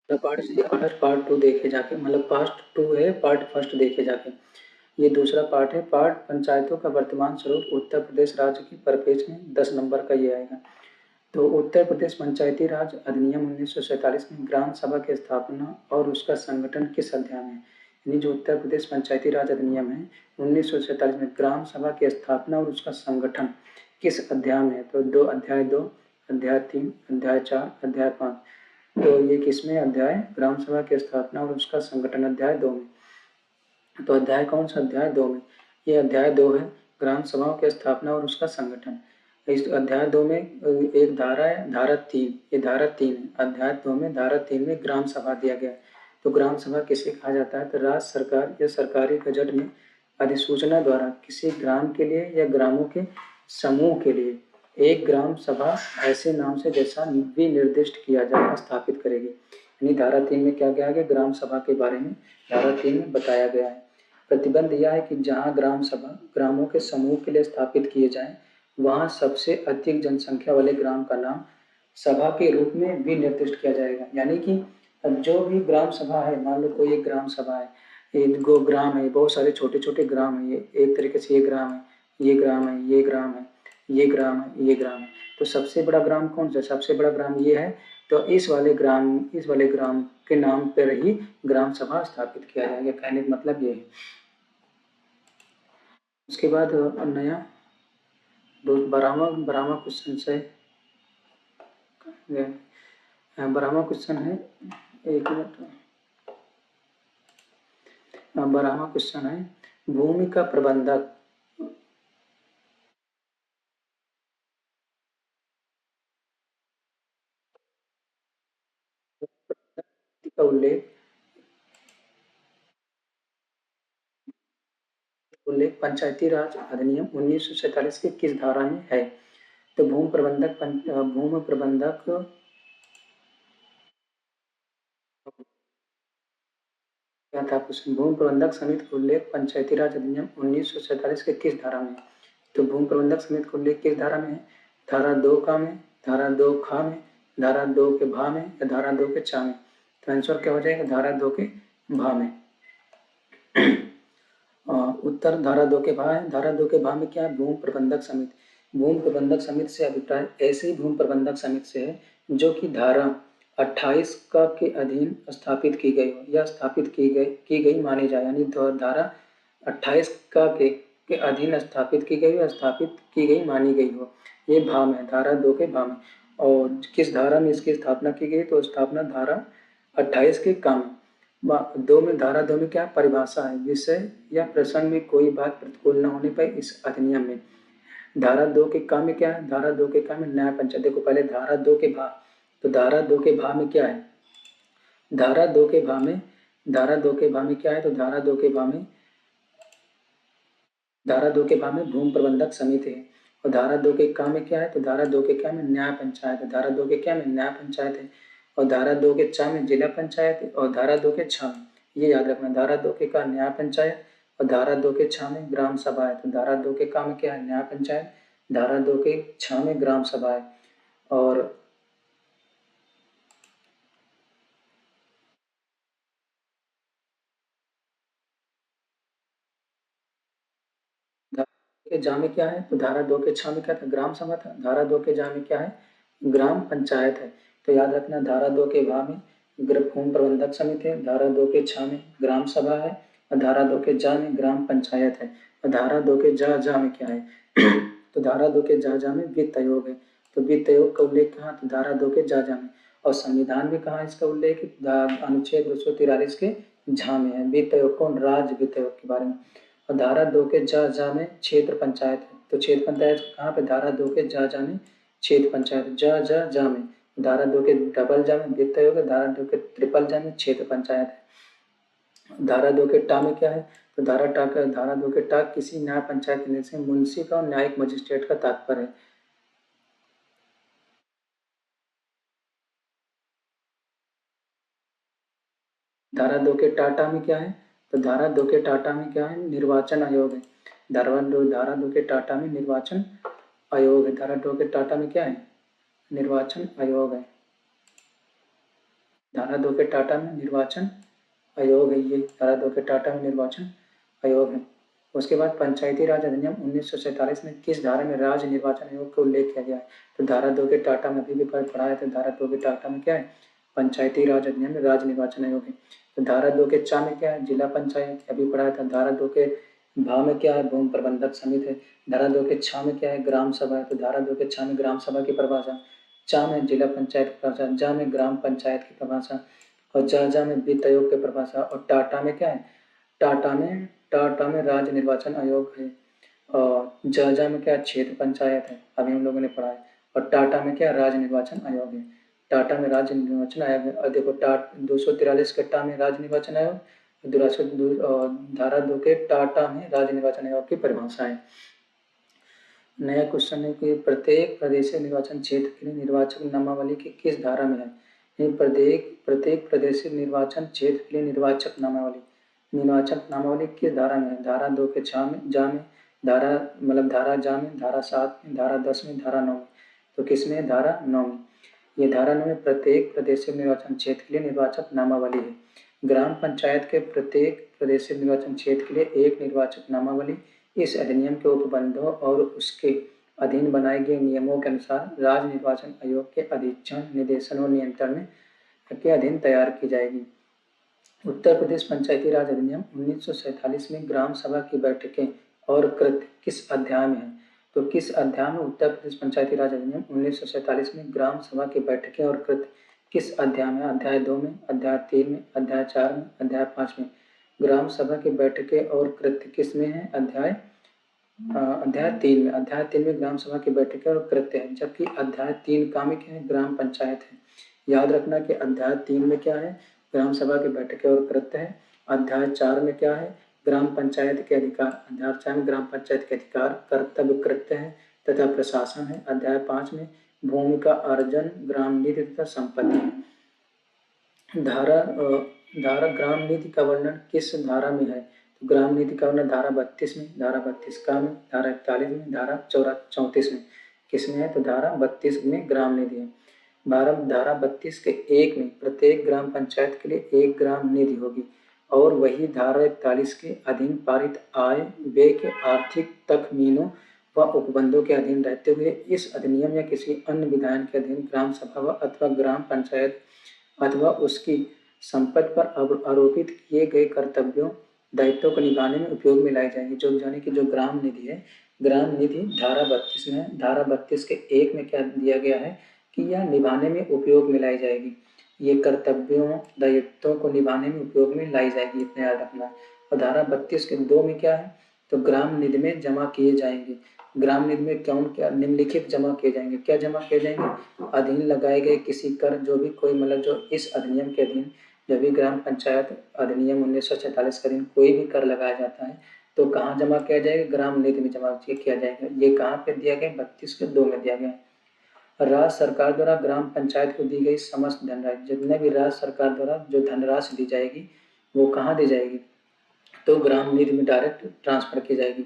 Part two देखे जाके, मतलब पार्ट टू है, पार्ट फर्स्ट देखे जाके। ये दूसरा पार्ट है, पार्ट पंचायतों का वर्तमान स्वरूप उत्तर प्रदेश राज्य की परिप्रेक्ष्य में 10 नंबर का ये आएगा। तो उत्तर प्रदेश पंचायती राज अधिनियम 1947 में ग्राम सभा की स्थापना और उसका संगठन किस अध्याय में है? यानी जो उत्तर प्रदेश पंचायती राज अधिनियम है 1947 में ग्राम सभा की स्थापना और उसका संगठन किस अध्याय में है? तो अध्याय 2, अध्याय 3, अध्याय 4, अध्याय 5। तो ये किसमें अध्याय? ग्राम सभा की स्थापना और उसका संगठन अध्याय 2 में। तो अध्याय कौन सा? अध्याय 2 में। ये अध्याय 2 है, ग्राम सभाओं की स्थापना और उसका संगठन। इस अध्याय 2 में एक धारा है, धारा 3, ये धारा 3 है। अध्याय 2 में धारा 3 में ग्राम सभा दिया गया है। तो ग्राम सभा किसे कहा जाता है? तो राज्य सरकार या सरकारी गजट में अधिसूचना द्वारा किसी ग्राम के लिए या ग्रामों के समूह के लिए एक ग्राम सभा ऐसे नाम से जैसा विनिर्दिष्ट किया जाए स्थापित करेगी। यानी धारा 3 में क्या कहा गया? ग्राम सभा के बारे में धारा 3 में बताया गया है। प्रतिबंध यह है कि जहां ग्राम सभा ग्रामों के समूह के लिए स्थापित किए जाएं, वहां सबसे अधिक जनसंख्या वाले ग्राम का नाम सभा के रूप में विनिर्दिष्ट किया जाएगा। यानी कि जो भी ग्राम सभा है, मान लो कोई एक ग्राम सभा है, एक गो ग्राम है, बहुत सारे छोटे छोटे ग्राम है, ये एक तरीके से ये ग्राम है, ये ग्राम है, ये ग्राम है, ये ग्राम है, ये ग्राम है। तो सबसे बड़ा ग्राम कौन सा? सबसे बड़ा ग्राम ये है। तो इस वाले ग्राम के नाम पर ही ग्राम सभा स्थापित किया जाएगा। कहने का मतलब ये है। उसके बाद नया 12वां क्वेश्चन से 12वां क्वेश्चन है, एक मिनट। 12वां क्वेश्चन है, भूमि का प्रबंधक का उल्लेख पंचायती राज अधिनियम 1947 के किस धारा में है? तो भूमि प्रबंधक क्या था क्वेश्चन? भूमि प्रबंधक समिति का उल्लेख पंचायती राज अधिनियम 1947 के किस धारा में? तो भूमि प्रबंधक समिति का उल्लेख किस धारा में है? धारा 2 का में, धारा 2 खा में, धारा 2 के भा में या धारा 2 के चा में? तो आंसर क्या हो जाएगा? धारा 2 के भा में। उत्तर धारा 2 के भा है। धारा 2 के भा में क्या है? भूमि प्रबंधक समिति। भूमि प्रबंधक समिति से अभिप्राय ऐसे ही भूमि प्रबंधक समिति से है जो कि धारा 28 का के अधीन स्थापित की गई हो या स्थापित की गई मानी जाए। यानी धारा 28 का के अधीन स्थापित की गई हो, स्थापित की गई मानी गई हो, ये भाम है, धारा 2 के भाम। और किस धारा में इसकी स्थापना की गई? तो स्थापना धारा 28 के काम दो में, धारा 2 में क्या परिभाषा है? विषय या प्रसंग में कोई बात प्रतिकूल न होने पर इस अधिनियम में। धारा 2 के काम में क्या है? धारा 2 के काम में न्याय पंचायत। देखो पहले धारा 2 के भाग, तो धारा 2 के भाग में क्या है? धारा 2 के भाग में, धारा 2 के भाग में क्या है? तो धारा 2 के भाग में, धारा 2 के भाग में भूमि प्रबंधक समिति है। और धारा 2 के काम में क्या है? तो धारा 2 के क्या में न्याय पंचायत है। धारा 2 के क्या में न्याय पंचायत है। और धारा 2 के चा में जिला पंचायत है। और धारा 2 के छा में, ये याद रखना, धारा 2 के का न्याय पंचायत और धारा 2 के छा में ग्राम सभा है। तो धारा 2 के काम में क्या है? न्याय पंचायत। धारा 2 के छा में ग्राम सभा है। और के जा में क्या है? तो धारा 2 के छा में क्या था? ग्राम सभा था। धारा 2 के जा में क्या है? ग्राम पंचायत है। तो याद रखना, धारा 2 के भा में भूमि प्रबंधक समिति है, धारा 2 के छा में ग्राम सभा है और धारा 2 के जा में ग्राम पंचायत है। और धारा 2 के जा में क्या है? तो धारा 2 के जा में वित्त आयोग है। तो वित्त आयोग का उल्लेख कहाँ? तो धारा 2 के जा में। और संविधान में कहाँ इसका उल्लेख? अनुच्छेद 243 के झा में है। वित्त आयोग कौन? राज्य वित्त आयोग के बारे में। और धारा 2 के जा में क्षेत्र पंचायत है। तो क्षेत्र पंचायत कहाँ पे? धारा 2 के जा में क्षेत्र पंचायत। जा में, धारा 2 के डबल जा में वित्त आयोग है, धारा 2 के ट्रिपल जा में क्षेत्र पंचायत है। धारा 2 के टा में क्या है? तो धारा 2 के टा किसी न्याय पंचायत के से मुंशी का और न्यायिक मजिस्ट्रेट का तात्पर्य है। धारा 2 के टाटा में क्या है? तो धारा 2 के टाटा में क्या है? निर्वाचन आयोग है। धारा 2 के टाटा में निर्वाचन आयोग है। धारा 2 के टाटा में क्या है? निर्वाचन आयोग है। धारा 2 के टाटा में निर्वाचन आयोग है, ये धारा 2 के टाटा में निर्वाचन आयोग है। उसके बाद पंचायती राज अधिनियम 1947 में किस धारा में राज्य निर्वाचन आयोग का उल्लेख किया गया है? तो धारा 2 के टाटा में अभी भी पढ़ा है, तो धारा 2 के टाटा में क्या है? पंचायती राज अधिनियम में राज्य निर्वाचन आयोग है। तो धारा 2 के चा में क्या है? जिला पंचायत, अभी पढ़ा था। धारा 2 के भा में क्या है? भूमि प्रबंधक समिति है। धारा 2 के छा में क्या है? ग्राम सभा है। तो धारा 2 के छा में ग्राम सभा की परिभाषा, चा में जिला पंचायत की परिभाषा, जा में ग्राम पंचायत की परिभाषा और जा में वित्त आयोग की परिभाषा और टाटा में क्या है? टाटा में राज्य निर्वाचन आयोग है और जा में क्या? क्षेत्र पंचायत है, अभी हम लोगों ने पढ़ा है। और टाटा में क्या? राज्य निर्वाचन आयोग है। टाटा में राज्य निर्वाचन आयोग है। और देखो 243 के टा में राज्य निर्वाचन आयोग, धारा 2 के टाटा में राज्य निर्वाचन आयोग की परिभाषा है। नया क्वेश्चन है कि प्रत्येक प्रदेशीय निर्वाचन क्षेत्र के लिए निर्वाचक नामावली की किस धारा में है? प्रत्येक प्रदेशीय निर्वाचन क्षेत्र के लिए निर्वाचक नामावली किस धारा में है? धारा 2 के जा में, धारा जा में, धारा 7 में, धारा 10 में, धारा 9 में। तो किसमें? धारा 9 में। ये धारा 9 में प्रत्येक प्रदेशीय निर्वाचन क्षेत्र के लिए निर्वाचक नामावली है। ग्राम पंचायत के प्रत्येक प्रदेशीय निर्वाचन क्षेत्र के लिए एक निर्वाचक नामावली इस अधिनियम के उपबंधों और उसके अधीन बनाए गए नियमों के अनुसार राज्य निर्वाचन आयोग के अधीक्षण, निर्देशन और नियंत्रण के अधीन तैयार की जाएगी। उत्तर प्रदेश पंचायती राज अधिनियम 1947 में ग्राम सभा की बैठकें और कृत्य किस अध्याय में है? तो किस अध्याय में उत्तर प्रदेश पंचायती राज अधिनियम 1947 में ग्राम सभा की बैठकें और कृत्य किस अध्याय में? अध्याय 2 में, अध्याय 3 में, अध्याय 4 में, अध्याय 5 में। ग्राम सभा की बैठकें और कृत्य किस में है? अध्याय 3 में। अध्याय 3 में ग्राम सभा की बैठकें और कृत्य है, जबकि अध्याय 3 का में क्या है? ग्राम पंचायत है। याद रखना कि अध्याय 3 में क्या है? ग्राम सभा की बैठकें और कृत्य है। अध्याय 4 में क्या है? ग्राम पंचायत के अधिकार। अध्याय 4 में ग्राम पंचायत के अधिकार, कर्तव्य, कृत्य है तथा प्रशासन है। अध्याय 5 में भूमि का अर्जन, ग्राम नीति तथा संपत्ति है। धारा ग्राम नीति का वर्णन किस धारा में है? तो ग्राम नीति का वर्णन धारा 32 में, धारा 32 का में, धारा 41 में, धारा 34 में। किसमें है? तो धारा 32 में ग्राम नीति है। धारा 32 के 1 में प्रत्येक ग्राम पंचायत के लिए एक ग्राम निधि होगी और वही धारा 41 के अधीन पारित आय व्यय के आर्थिक तखमीनों व उपबंधों के अधीन रहते हुए इस अधिनियम या किसी अन्य विधान के अधीन ग्राम सभा अथवा ग्राम पंचायत अथवा उसकी संपत्ति पर आरोपित किए गए कर्तव्यों, दायित्वों को निभाने में उपयोग में लाई जाएगी। जो जाने की जो ग्राम निधि है, ग्राम निधि धारा 32 में है। धारा 32 के 1 में क्या दिया गया है कि यह निभाने में उपयोग में लाई जाएगी। ये कर्तव्यों, दायित्वों को निभाने में उपयोग में लाई जाएगी, इतना याद रखना। और धारा 32 के 2 में क्या है? तो ग्राम निधि में जमा किए जाएंगे। ग्राम निधि में क्या निम्नलिखित जमा किए जाएंगे? क्या जमा किए जाएंगे? अधीन लगाए गए किसी कर, जो भी कोई जो इस अधिनियम के अधीन, जब भी ग्राम पंचायत अधिनियम 1946 के अधीन कोई भी कर लगाया जाता है तो कहाँ जमा किया जाएगा? ग्राम निधि में जमा किया जाएगा। ये कहाँ पे दिया गया? 32 के 2 में दिया गया। राज्य सरकार द्वारा ग्राम पंचायत को दी गई समस्त धनराशि, जितने भी राज्य सरकार द्वारा जो धनराशि दी जाएगी वो कहाँ दी जाएगी? तो ग्राम निधि में डायरेक्ट ट्रांसफर की जाएगी।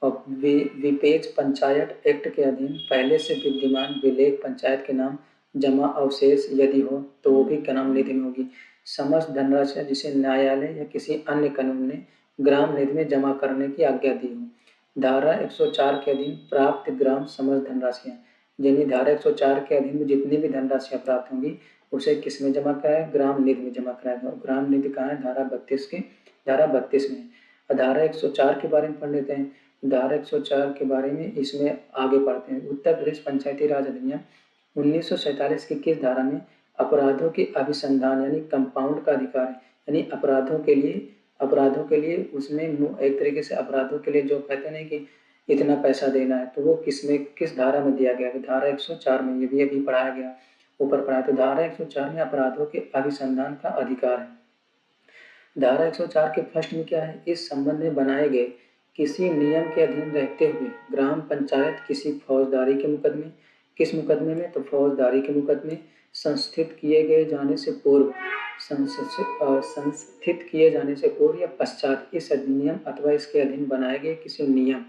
और विपेज पंचायत एक्ट के अधीन पहले से विद्यमान विलेख पंचायत के नाम जमा अवशेष यदि हो तो वो भी ग्राम निधि में होगी। समस्त धनराशि जिसे न्यायालय या किसी अन्य कानून ने ग्राम निधि में जमा करने की आज्ञा दी हो। धारा 104 के अधीन प्राप्त ग्राम समस्त धनराशियाँ, यानी धारा 104 के अधीन में जितनी भी धनराशियाँ प्राप्त होंगी उसे किस में जमा कराया? ग्राम निधि में जमा कराएगा। ग्राम निधि कहाँ है? धारा 32 में। धारा 104 के बारे में पढ़ लेते हैं। धारा 104 के बारे में इसमें आगे पढ़ते हैं। उत्तर प्रदेश पंचायती राज अधिनियम 1947 की किस धारा में अपराधों के अभिसंधान यानी कंपाउंड का अधिकार है? यानी अपराधों के लिए उसमें एक तरीके से अपराधों के लिए जो कहते हैं कि इतना पैसा देना है, तो वो किस धारा में दिया गया? धारा 104 में। ये भी अभी पढ़ाया गया, ऊपर पढ़ाया। तो धारा 104 में अपराधों के अभिसंधान का अधिकार है। धारा 104 के फर्स्ट में क्या है? इस संबंध में बनाए गए किसी नियम के अधीन रहते हुए ग्राम पंचायत किसी फौजदारी के मुकदमे, किस मुकदमे में? तो फौजदारी के मुकदमे संस्थित किए जाने से पूर्व या पश्चात इस अधिनियम अथवा इसके अधीन बनाए गए किसी नियम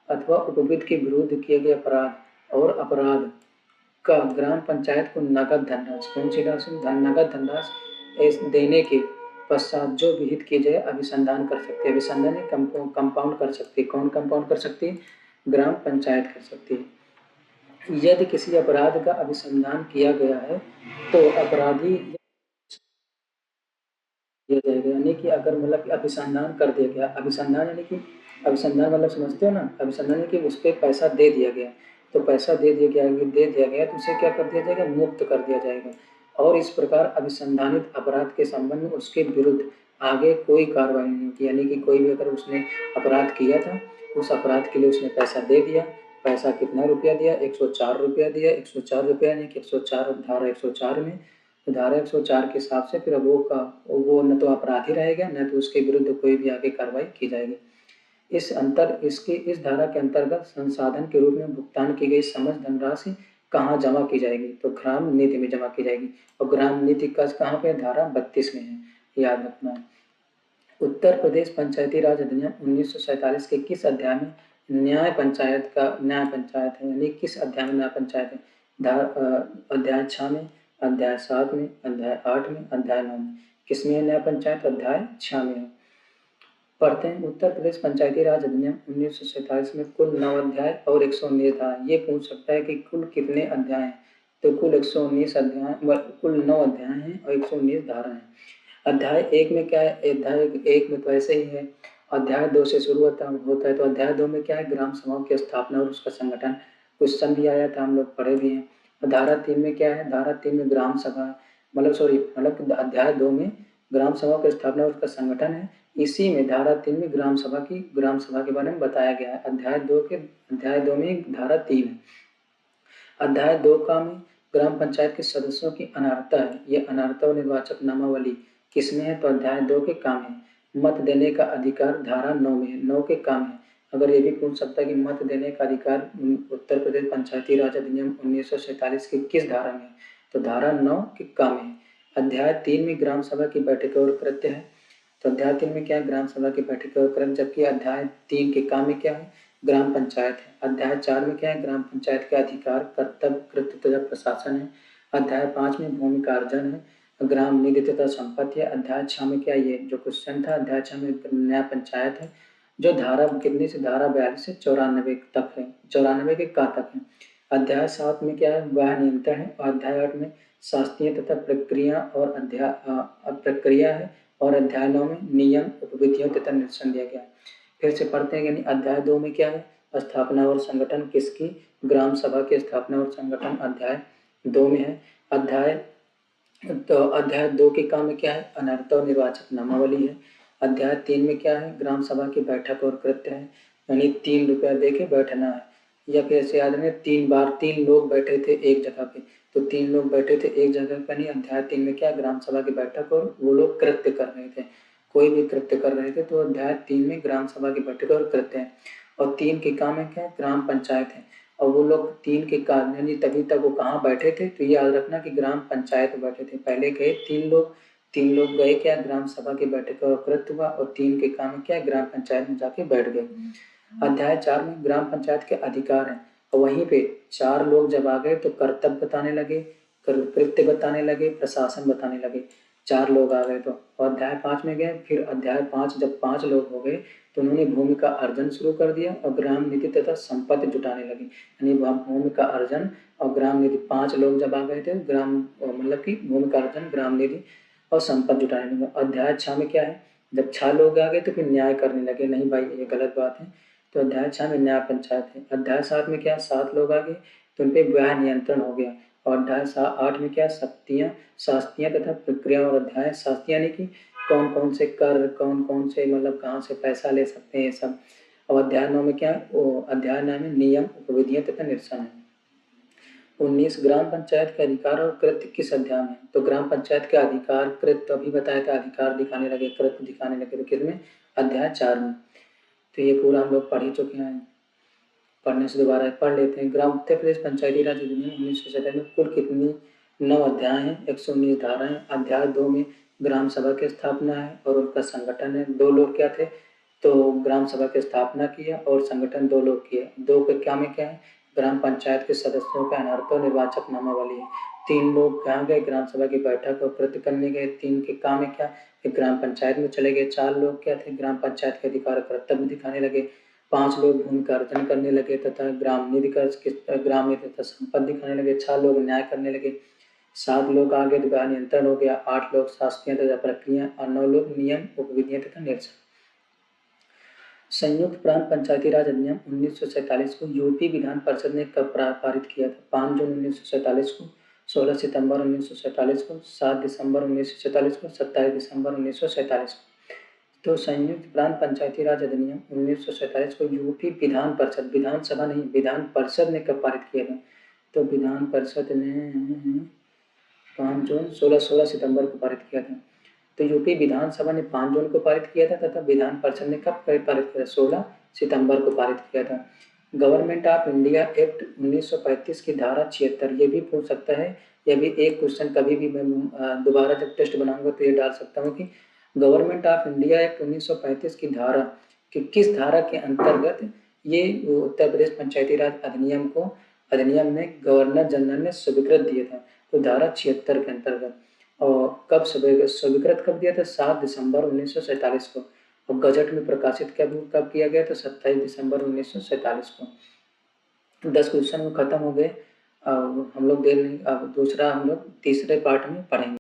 अथवा उपविध के विरुद्ध किए गए अपराध का ग्राम पंचायत को नगद धनराशि, कौन सी राशि? नगद धनराशि देने के पश्चात जो विहित की जाए अभिसंधान कर सकती है। अभिसंधान कंपाउंड कर सकती है। कौन कंपाउंड कर सकती है? ग्राम पंचायत कर सकती है। यदि किसी अपराध का अभिसंधान किया गया है तो अपराधी दिया जाएगा, यानी कि अगर मतलब कि अभिसंधान कर दिया गया, अभिसंधान यानी कि अभिसंधान मतलब समझते हो ना, अभिसंधान यानी कि उस पर पैसा दे दिया गया, तो पैसा दे दिया गया तो उसे क्या कर दिया जाएगा? मुक्त कर दिया जाएगा। और इस प्रकार अभिसंधानित अपराध के संबंध में उसके विरुद्ध आगे कोई कार्रवाई नहीं होती, यानी कि कोई भी अगर उसने अपराध किया था, उस अपराध के लिए उसने पैसा दे दिया, पैसा कितना रुपया दिया? 104 रुपया दिया। 104 रुपया यानी कि 104 धारा 104 में, तो धारा 104 के हिसाब से फिर वो न तो अपराधी रहेगा, न तो उसके विरुद्ध कोई भी आगे कार्रवाई की जाएगी। इस धारा के अंतर्गत संसाधन के रूप में भुगतान की गई समझ धनराशि कहाँ जमा की जाएगी? तो ग्राम नीति में जमा की जाएगी। और ग्राम नीति का कहाँ पे? धारा 32 में है, याद रखना। उत्तर प्रदेश पंचायती राज अधिनियम 1947 के किस अध्याय में न्याय पंचायत है, यानी किस अध्याय में न्याय पंचायत है? अध्याय 6 में, अध्याय 7 में, अध्याय 8 में, अध्याय 9 में। किसमें है न्याय पंचायत? अध्याय 6 में है। पढ़ते हैं। उत्तर प्रदेश पंचायती राज अधिनियम 1947 में कुल 9 अध्याय और 119 धारा। ये पूछ सकता है कि कुल कितने अध्याय हैं? तो कुल 119 अध्याय, कुल 9 अध्याय हैं और 119 धारा हैं। अध्याय 1 में क्या है? अध्याय 1 में तो ऐसे ही है, अध्याय 2 से शुरू होता है। तो अध्याय 2 में क्या है? ग्राम सभाओं की स्थापना और उसका संगठन। क्वेश्चन भी आया था, हम लोग पढ़े भी हैं। धारा 3 में क्या है? धारा 3 में ग्राम सभा, मतलब अध्याय 2 में ग्राम सभा की स्थापना और उसका संगठन है। इसी में धारा 3 में ग्राम सभा के बारे में बताया गया है। अध्याय 2 में धारा 3 है। अध्याय 2 का में ग्राम पंचायत के सदस्यों की अनर्हता है। ये अनर्हता और निर्वाचक नामावली किसमें है? तो अध्याय 2 के काम है। मत देने का अधिकार धारा 9 में है, 9 के काम है। अगर ये भी पूछ सकता है कि मत देने का अधिकार उत्तर प्रदेश पंचायती राज अधिनियम 1947 की किस धारा में है? तो धारा 9 के काम है। अध्याय 3 में ग्राम सभा की बैठक और कृत्य है। तो अध्याय 3 में क्या है? ग्राम सभा की बैठक और कृत्य, जबकि अध्याय 3 के काम में क्या है? ग्राम पंचायत है। अध्याय 4 में क्या है? ग्राम पंचायत के अधिकार, कर्तव्य, कृत्य तथा प्रशासन है। अध्याय 5 में भूमि अर्जन है, ग्राम निधि तथा संपत्ति है। अध्याय 6 में क्या? ये जो क्वेश्चन था, अध्याय 6 में न्याय पंचायत है, जो धारा कितनी से? धारा 42 से 94 तक है, 94 के का तक है। अध्याय 7 में क्या है? वह नियंत्रण है। और अध्याय 8 में शास्त्रीय तथा प्रक्रिया है। और अध्याय 9 में नियम, उपविधियों तथा निरीक्षण दिया गया है। फिर से पढ़ते हैं। यानी अध्याय 2 में क्या है? स्थापना और संगठन किसकी? ग्राम सभा की स्थापना और संगठन अध्याय 2 में है। अध्याय 2 के काम में क्या है? अनर्हता और निर्वाचक नामावली है। अध्याय 3 में क्या है? ग्राम सभा की बैठक और कृत्य है, यानी 3 रुपया दे के बैठना है। या फिर ऐसे याद में 3 लोग बैठे थे एक जगह पे, तो 3 लोग बैठे थे एक जगह पर नहीं। अध्याय 3 में क्या? ग्राम सभा की बैठक और वो लोग कृत्य कर रहे थे, कोई भी कृत्य कर रहे थे, तो अध्याय 3 में ग्राम सभा की बैठक और कृत्य है। और 3 के काम में क्या है? ग्राम पंचायत है। और वो लोग 3 के कारण, यानी तभी तक वो कहाँ बैठे थे? तो ये याद रखना कि ग्राम पंचायत में बैठे थे। पहले गए 3 लोग गए क्या? ग्राम सभा की बैठक और कृत्य हुआ, और 3 के काम में क्या? ग्राम पंचायत में जाके बैठ गए। अध्याय 4 में ग्राम पंचायत के अधिकार हैं, और वहीं पे 4 लोग जब आ गए तो कर्तव्य बताने लगे, कृत्य बताने लगे, प्रशासन बताने लगे। 4 लोग आ गए तो। और अध्याय 5 में गए। फिर अध्याय 5 जब 5 लोग हो गए तो उन्होंने भूमि का अर्जन शुरू कर दिया और ग्राम निधि तथा संपत्ति जुटाने लगे। यानी भूमि का अर्जन और ग्राम निधि, 5 लोग जब आ गए थे, मतलब कि भूमि का अर्जन, ग्राम निधि और संपत्ति जुटाने लगे। अध्याय 6 में क्या है? जब 6 लोग आ गए तो फिर न्याय करने लगे, नहीं भाई ये गलत बात है, तो अध्याय 6 में न्याय पंचायत है। अध्याय 7 में क्या? 7 लोग आ गए तो उन पे व्यय नियंत्रण हो गया। और अध्याय 8 में क्या? शास्त्रीय तथा प्रक्रिया। और अध्याय शास्त्रीय यानी कि कौन कौन से कर, कौन कौन से मतलब कहाँ से पैसा ले सकते हैं, ये सब। और अध्याय 9 में क्या है? अध्याय 9 में नियम, उपविधियां तथा निरीक्षण है। 19 ग्राम पंचायत के अधिकार और कृत्य किस अध्याय में? तो ग्राम पंचायत के अधिकार, कृत्य अभी बताया था, अधिकार दिखाने लगे, कृत्य दिखाने लगे, तो किसमें? अध्याय 4 में। तो ये पूरा हम लोग पढ़ ही चुके हैं, पढ़ने से दोबारा पढ़ लेते हैं। ग्राम उत्तर प्रदेश पंचायती राज अधिनियम 1967 में कुल कितनी? 9 अध्याय हैं, 119 धाराएं। अध्याय 2 में ग्राम सभा की स्थापना है और उनका संगठन है। 2 लोग क्या थे? तो ग्राम सभा की स्थापना किया और संगठन 2 लोग किए। 2 के क्या में क्या है? ग्राम पंचायत के सदस्यों का अनर्हता और निर्वाचक नामावली है। 3 लोग कहाँ गए, ग्राम सभा की बैठक उपलब्ध करने गए। 3 के काम है क्या, एक ग्राम पंचायत में चले गए। 4 लोग क्या थे, ग्राम पंचायत के अधिकार कर्तव्य दिखाने लगे। 5 लोग भूमि का अर्जन करने लगे तथा ग्राम निधि ग्राम में तथा संपत्ति दिखाने लगे। 6 लोग न्याय करने लगे। 7 लोग आगे दुबारा नियंत्रण हो गया। 8 लोग शासकीय तथा प्रक्रिया और 9 लोग नियम उपविधियां तथा निरसन। संयुक्त प्रांत पंचायती राज अधिनियम 1947 को यूपी विधान परिषद ने कब पारित किया था? 5 जून 1947 को, 16 सितंबर 1947 को, 7 दिसंबर 1947 को, 27 दिसंबर 1947 को। तो संयुक्त प्रांत पंचायती राज अधिनियम 1947 को यूपी विधान परिषद, विधानसभा नहीं, विधान परिषद ने कब पारित किया था? तो विधान परिषद ने 5 जून 16 सितंबर को पारित किया था। तो यूपी विधानसभा ने 5 जून को पारित किया था तथा विधान परिषद ने कब पारित किया था? 16 सितंबर को पारित किया था। गवर्नमेंट ऑफ इंडिया एक्ट 1935 की धारा 76, ये भी पूछ सकता है। यह भी एक क्वेश्चन कभी भी मैं दोबारा जब टेस्ट बनाऊंगा तो ये डाल सकता हूँ कि गवर्नमेंट ऑफ इंडिया एक्ट 1935 की धारा कि किस धारा के अंतर्गत ये उत्तर प्रदेश पंचायती राज अधिनियम में गवर्नर जनरल ने स्वीकृत दिया था? तो धारा 76 के अंतर्गत। और कब स्वीकृत कब दिया था? 7 दिसंबर 1947 को। और गजट में प्रकाशित कब किया गया? तो 27 दिसंबर 1947 को। 10 क्वेश्चन खत्म हो गए। अब हम लोग अब दूसरा हम लोग तीसरे पार्ट में पढ़ेंगे।